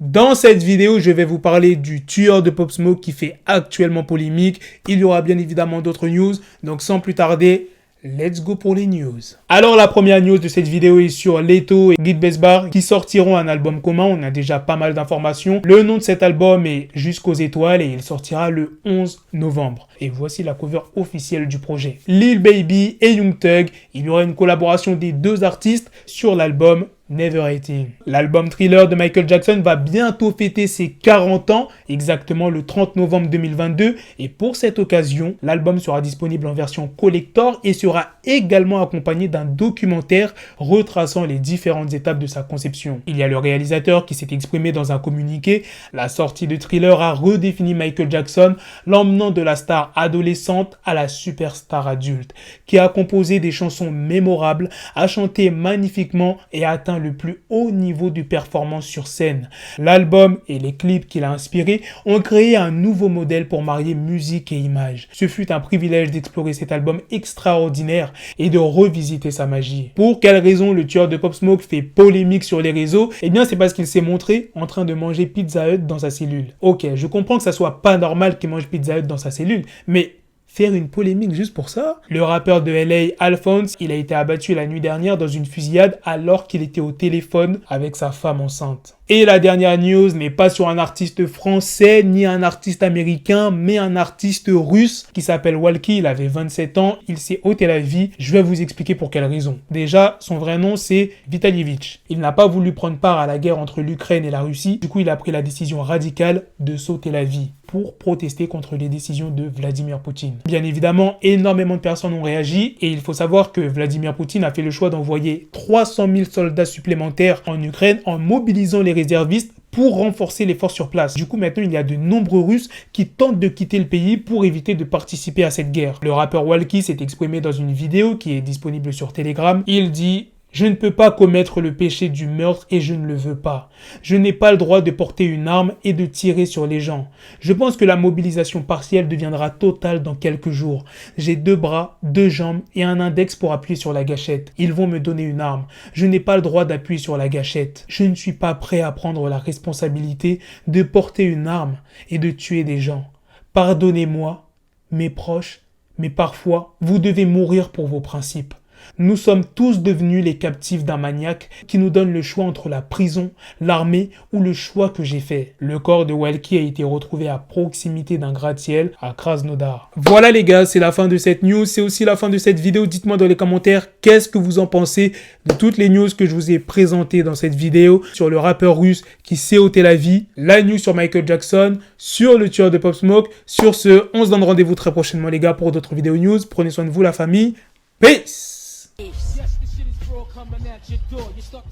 Dans cette vidéo, je vais vous parler du tueur de Pop Smoke qui fait actuellement polémique. Il y aura bien évidemment d'autres news, donc sans plus tarder, let's go pour les news. Alors la première news de cette vidéo est sur Leto et Guy Besbar qui sortiront un album commun. On a déjà pas mal d'informations. Le nom de cet album est Jusqu'aux étoiles et il sortira le 11 novembre. Et voici la cover officielle du projet. Lil Baby et Young Thug, il y aura une collaboration des deux artistes sur l'album Never 18. L'album Thriller de Michael Jackson va bientôt fêter ses 40 ans, exactement le 30 novembre 2022. Et pour cette occasion, l'album sera disponible en version collector et sera également accompagné d'un documentaire retraçant les différentes étapes de sa conception. Il y a le réalisateur qui s'est exprimé dans un communiqué. La sortie de Thriller a redéfini Michael Jackson, l'emmenant de la star adolescente à la superstar adulte, qui a composé des chansons mémorables, a chanté magnifiquement et a atteint le plus haut niveau de performance sur scène. L'album et les clips qu'il a inspirés ont créé un nouveau modèle pour marier musique et image. Ce fut un privilège d'explorer cet album extraordinaire et de revisiter sa magie. Pour quelle raison le tueur de Pop Smoke fait polémique sur les réseaux? Eh bien, c'est parce qu'il s'est montré en train de manger Pizza Hut dans sa cellule. Ok, je comprends que ça soit pas normal qu'il mange Pizza Hut dans sa cellule, mais faire une polémique juste pour ça? Le rappeur de LA, Alphonse, il a été abattu la nuit dernière dans une fusillade alors qu'il était au téléphone avec sa femme enceinte. Et la dernière news n'est pas sur un artiste français ni un artiste américain, mais un artiste russe qui s'appelle Walkie. Il avait 27 ans, il s'est ôté la vie. Je vais vous expliquer pour quelle raison. Déjà, son vrai nom c'est Vitalievich. Il n'a pas voulu prendre part à la guerre entre l'Ukraine et la Russie. Du coup, il a pris la décision radicale de s'ôter la vie pour protester contre les décisions de Vladimir Poutine. Bien évidemment, énormément de personnes ont réagi et il faut savoir que Vladimir Poutine a fait le choix d'envoyer 300 000 soldats supplémentaires en Ukraine en mobilisant les réservistes pour renforcer les forces sur place. Du coup, maintenant, il y a de nombreux Russes qui tentent de quitter le pays pour éviter de participer à cette guerre. Le rappeur Walkie s'est exprimé dans une vidéo qui est disponible sur Telegram. Il dit: je ne peux pas commettre le péché du meurtre et je ne le veux pas. Je n'ai pas le droit de porter une arme et de tirer sur les gens. Je pense que la mobilisation partielle deviendra totale dans quelques jours. J'ai 2 bras, 2 jambes et un index pour appuyer sur la gâchette. Ils vont me donner une arme. Je n'ai pas le droit d'appuyer sur la gâchette. Je ne suis pas prêt à prendre la responsabilité de porter une arme et de tuer des gens. Pardonnez-moi, mes proches, mais parfois, vous devez mourir pour vos principes. Nous sommes tous devenus les captifs d'un maniaque qui nous donne le choix entre la prison, l'armée ou le choix que j'ai fait. Le corps de Walkie a été retrouvé à proximité d'un gratte-ciel à Krasnodar. Voilà les gars, c'est la fin de cette news, c'est aussi la fin de cette vidéo. Dites-moi dans les commentaires qu'est-ce que vous en pensez de toutes les news que je vous ai présentées dans cette vidéo sur le rappeur russe qui s'est ôté la vie, la news sur Michael Jackson, sur le tueur de Pop Smoke. Sur ce, on se donne rendez-vous très prochainement les gars pour d'autres vidéos news. Prenez soin de vous la famille. Peace! Yes, the shit is raw coming at your door. You stuck.